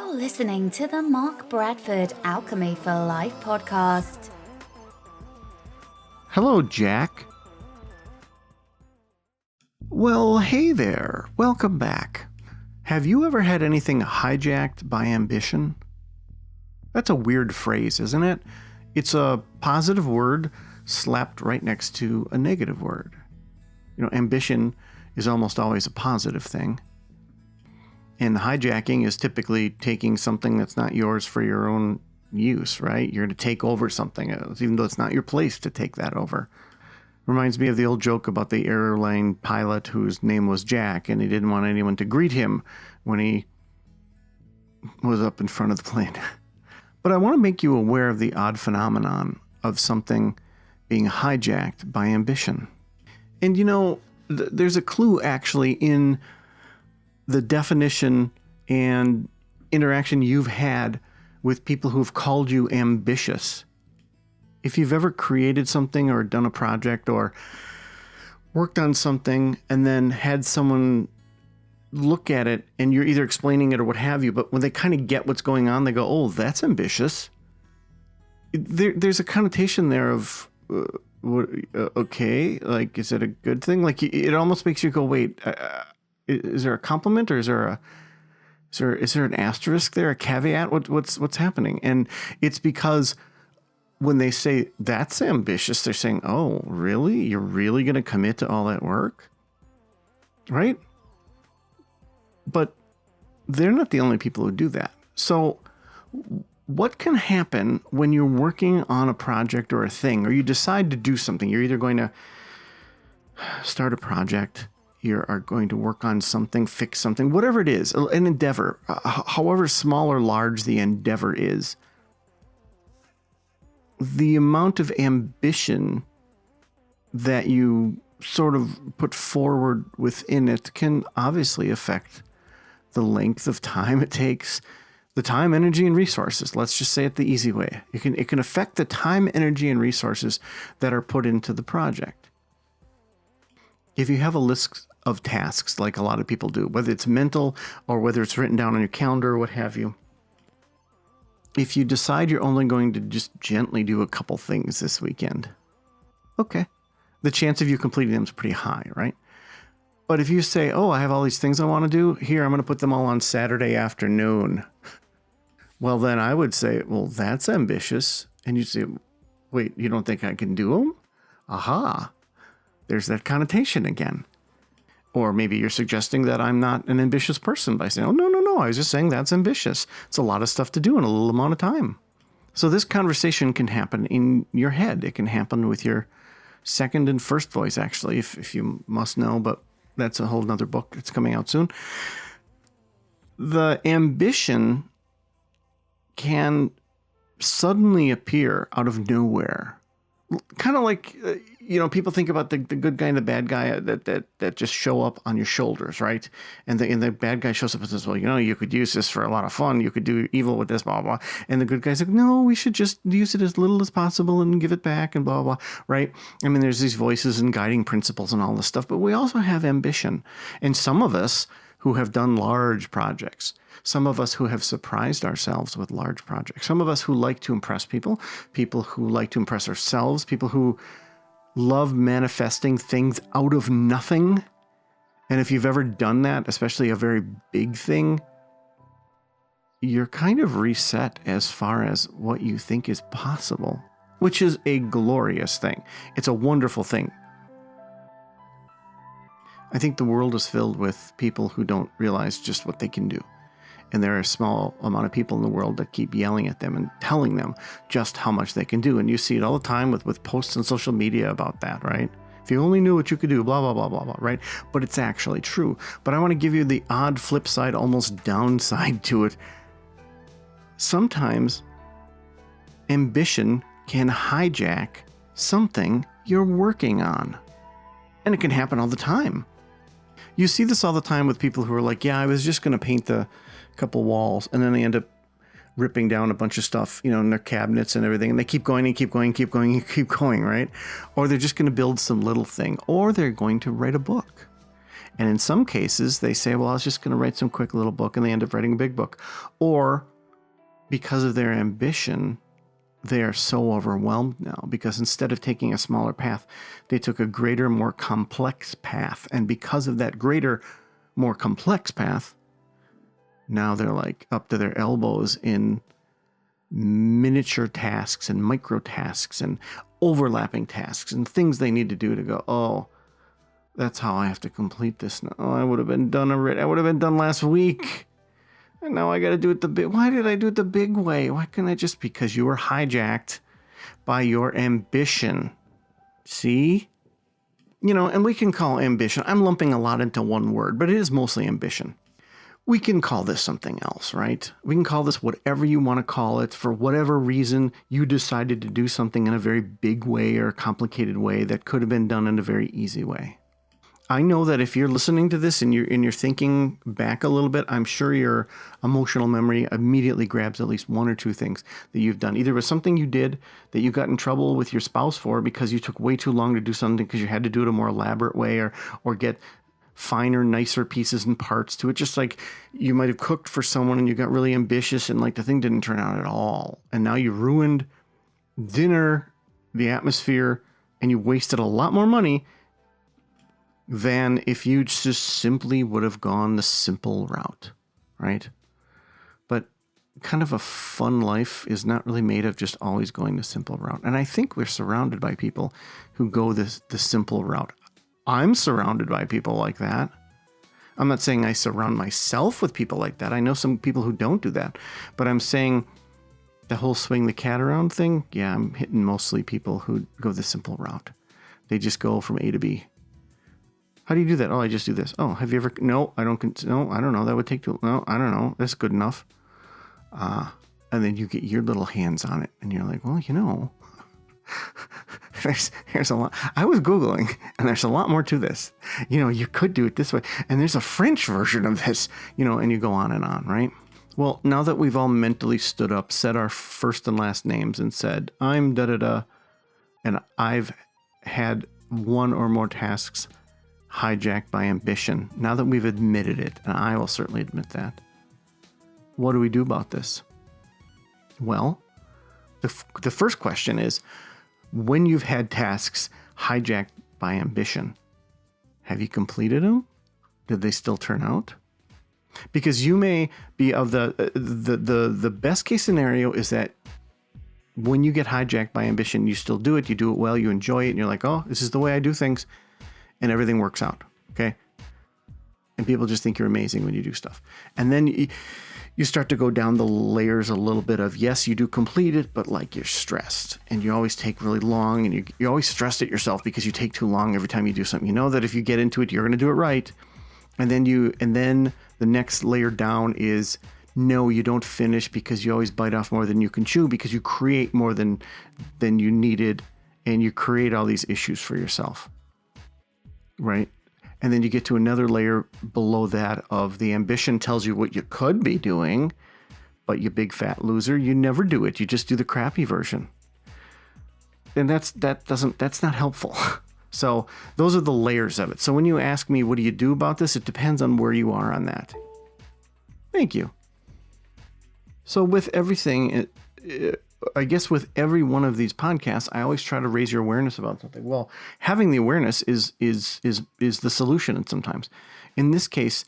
You're listening to the Mark Bradford Alchemy for Life podcast. Hello, Jack. Well, hey there. Welcome back. Have you ever had anything hijacked by ambition? That's a weird phrase, isn't it? It's a positive word slapped right next to a negative word. You know, ambition is almost always a positive thing. And hijacking is typically taking something that's not yours for your own use, right? You're to take over something, even though it's not your place to take that over. Reminds me of the old joke about the airline pilot whose name was Jack, and he didn't want anyone to greet him when he was up in front of the plane. But I want to make you aware of the odd phenomenon of something being hijacked by ambition. And you know, there's a clue actually in the definition and interaction you've had with people who've called you ambitious. If you've ever created something or done a project or worked on something and then had someone look at it and you're either explaining it or what have you, but when they kind of get what's going on, they go, oh, that's ambitious. There's a connotation there of, okay, like, is it a good thing? Like, it almost makes you go, wait, is there a compliment or is there an asterisk there, a caveat? What's happening? And it's because when they say that's ambitious, they're saying, oh, really? You're really going to commit to all that work? Right? But they're not the only people who do that. So what can happen when you're working on a project or a thing, or you decide to do something? You're either going to start a project, you are going to work on something, fix something, whatever it is, an endeavor, however small or large the endeavor is. The amount of ambition that you sort of put forward within it can obviously affect the length of time it takes, the time, energy, and resources. Let's just say it the easy way. It can affect the time, energy, and resources that are put into the project. If you have a list of tasks like a lot of people do, whether it's mental or whether it's written down on your calendar or what have you, if you decide you're only going to just gently do a couple things this weekend, okay, the chance of you completing them is pretty high, right? But if you say, oh, I have all these things I want to do, here, I'm going to put them all on Saturday afternoon. Well, then I would say, well, that's ambitious. And you say, wait, you don't think I can do them? Aha. There's that connotation again. Or maybe you're suggesting that I'm not an ambitious person by saying, oh, no, I was just saying that's ambitious. It's a lot of stuff to do in a little amount of time. So this conversation can happen in your head. It can happen with your second and first voice, actually, if you must know, but that's a whole nother book that's coming out soon. The ambition can suddenly appear out of nowhere. Kind of like, people think about the good guy and the bad guy that just show up on your shoulders, right? And the bad guy shows up and says, well, you could use this for a lot of fun. You could do evil with this, blah, blah. And the good guy's like, no, we should just use it as little as possible and give it back and blah, blah, right? I mean, there's these voices and guiding principles and all this stuff, but we also have ambition. And some of us who have done large projects, some of us who have surprised ourselves with large projects, some of us who like to impress people who like to impress ourselves, people who love manifesting things out of nothing. And if you've ever done that, especially a very big thing, you're kind of reset as far as what you think is possible, which is a glorious thing. It's a wonderful thing. I think the world is filled with people who don't realize just what they can do. And there are a small amount of people in the world that keep yelling at them and telling them just how much they can do. And you see it all the time with posts on social media about that, right? If you only knew what you could do, blah, blah, blah, blah, blah, right? But it's actually true. But I want to give you the odd flip side, almost downside to it. Sometimes ambition can hijack something you're working on. And it can happen all the time. You see this all the time with people who are like, yeah, I was just going to paint the couple walls, and then they end up ripping down a bunch of stuff, in their cabinets and everything, and they keep going and keep going and keep going and keep going, right? Or they're just going to build some little thing, or they're going to write a book. And in some cases, they say, well, I was just going to write some quick little book, and they end up writing a big book. Or because of their ambition, they are so overwhelmed now because instead of taking a smaller path, they took a greater, more complex path. And because of that greater, more complex path, now they're like up to their elbows in miniature tasks and micro tasks and overlapping tasks and things they need to do to go, oh, that's how I have to complete this now. Oh, I would have been done already. I would have been done last week. And now I got to do it the big. Why did I do it the big way? Why couldn't I just? Because you were hijacked by your ambition. See? And we can call ambition. I'm lumping a lot into one word, but it is mostly ambition. We can call this something else, right? We can call this whatever you want to call it. For whatever reason, you decided to do something in a very big way or a complicated way that could have been done in a very easy way. I know that if you're listening to this and you're thinking back a little bit, I'm sure your emotional memory immediately grabs at least one or two things that you've done. Either it was something you did that you got in trouble with your spouse for because you took way too long to do something because you had to do it a more elaborate way or get finer, nicer pieces and parts to it. Just like you might have cooked for someone and you got really ambitious and like the thing didn't turn out at all. And now you ruined dinner, the atmosphere, and you wasted a lot more money than if you just simply would have gone the simple route, right? But kind of a fun life is not really made of just always going the simple route. And I think we're surrounded by people who go the simple route. I'm surrounded by people like that. I'm not saying I surround myself with people like that. I know some people who don't do that. But I'm saying the whole swing the cat around thing, yeah, I'm hitting mostly people who go the simple route. They just go from A to B. How do you do that? Oh, I just do this. Oh, have you ever? No, I don't. No, I don't know. That would take too. No, I don't know. That's good enough. And then you get your little hands on it, and you're like, well, there's a lot. I was Googling, and there's a lot more to this. You could do it this way, and there's a French version of this. And you go on, right? Well, now that we've all mentally stood up, said our first and last names, and said, I'm da-da-da, and I've had one or more tasks hijacked by ambition. Now that we've admitted it, and I will certainly admit that, what do we do about this? Well, the first question is, when you've had tasks hijacked by ambition, have you completed them? Did they still turn out? Because you may be of the best case scenario is that when you get hijacked by ambition, you still do it, you do it well, you enjoy it, and you're like, oh, this is the way I do things. And everything works out, okay? And people just think you're amazing when you do stuff. And then you start to go down the layers a little bit of, yes, you do complete it, but like you're stressed. And you always take really long, and you're always stressed at yourself because you take too long every time you do something. You know that if you get into it, you're going to do it right. And then the next layer down is, no, you don't finish because you always bite off more than you can chew because you create more than you needed, and you create all these issues for yourself. Right? And then you get to another layer below that of the ambition tells you what you could be doing, but you big fat loser, you never do it. You just do the crappy version. And that's not helpful. So those are the layers of it. So when you ask me, what do you do about this? It depends on where you are on that. Thank you. So with everything, I guess with every one of these podcasts, I always try to raise your awareness about something. Well, having the awareness is the solution. And sometimes, in this case,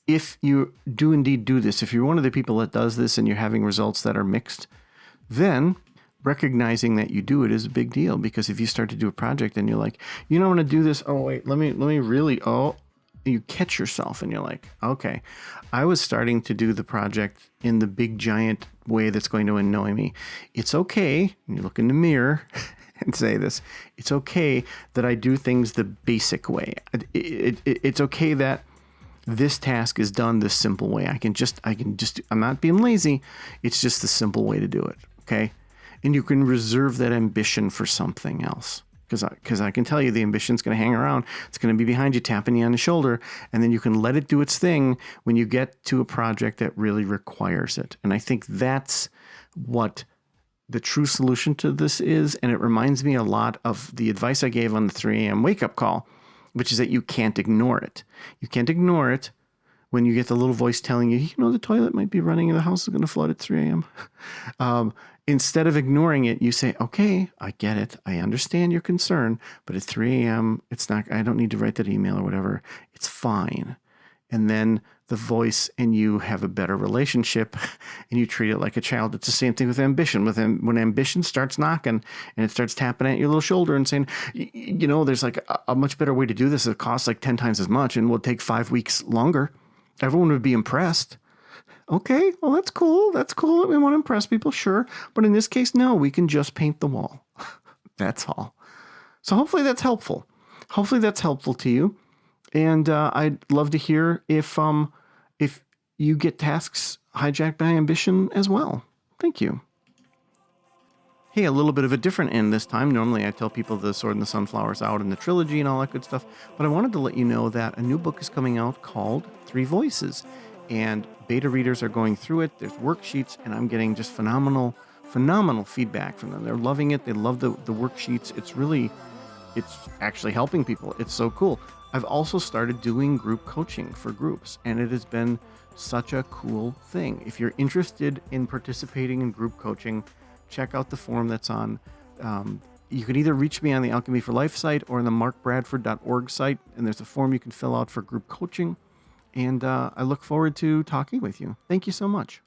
if you do indeed do this, if you're one of the people that does this and you're having results that are mixed, then recognizing that you do it is a big deal. Because if you start to do a project and you're like, I'm going to do this. Oh wait, let me really. Oh, you catch yourself and you're like, okay, I was starting to do the project in the big giant way that's going to annoy me. It's okay. And you look in the mirror and say this. It's okay that I do things the basic way. It's okay that this task is done this simple way. I can just, I'm not being lazy. It's just the simple way to do it. Okay. And you can reserve that ambition for something else. Because I can tell you the ambition's going to hang around. It's going to be behind you, tapping you on the shoulder. And then you can let it do its thing when you get to a project that really requires it. And I think that's what the true solution to this is. And it reminds me a lot of the advice I gave on the 3 a.m. wake-up call, which is that you can't ignore it. You can't ignore it when you get the little voice telling you, the toilet might be running and the house is going to flood at 3 a.m. Instead of ignoring it, you say, okay, I get it. I understand your concern, but at 3 a.m., I don't need to write that email or whatever. It's fine. And then the voice and you have a better relationship and you treat it like a child. It's the same thing with ambition. When ambition starts knocking and it starts tapping at your little shoulder and saying, there's like a much better way to do this. It costs like 10 times as much and will take 5 weeks longer. Everyone would be impressed. Okay, well, that's cool. That's cool that we want to impress people, sure. But in this case, no, we can just paint the wall. That's all. So hopefully that's helpful. Hopefully that's helpful to you. And I'd love to hear if you get tasks hijacked by ambition as well. Thank you. Hey, a little bit of a different end this time. Normally I tell people The Sword and the Sunflower's out and the trilogy and all that good stuff. But I wanted to let you know that a new book is coming out called 3 Voices. And beta readers are going through it. There's worksheets, and I'm getting just phenomenal feedback from them. They're loving it. They love the worksheets. It's actually helping people. It's so cool. I've also started doing group coaching for groups, and it has been such a cool thing. If you're interested in participating in group coaching, check out the form that's on. You can either reach me on the Alchemy for Life site or on the markbradford.org site, and there's a form you can fill out for group coaching. And I look forward to talking with you. Thank you so much.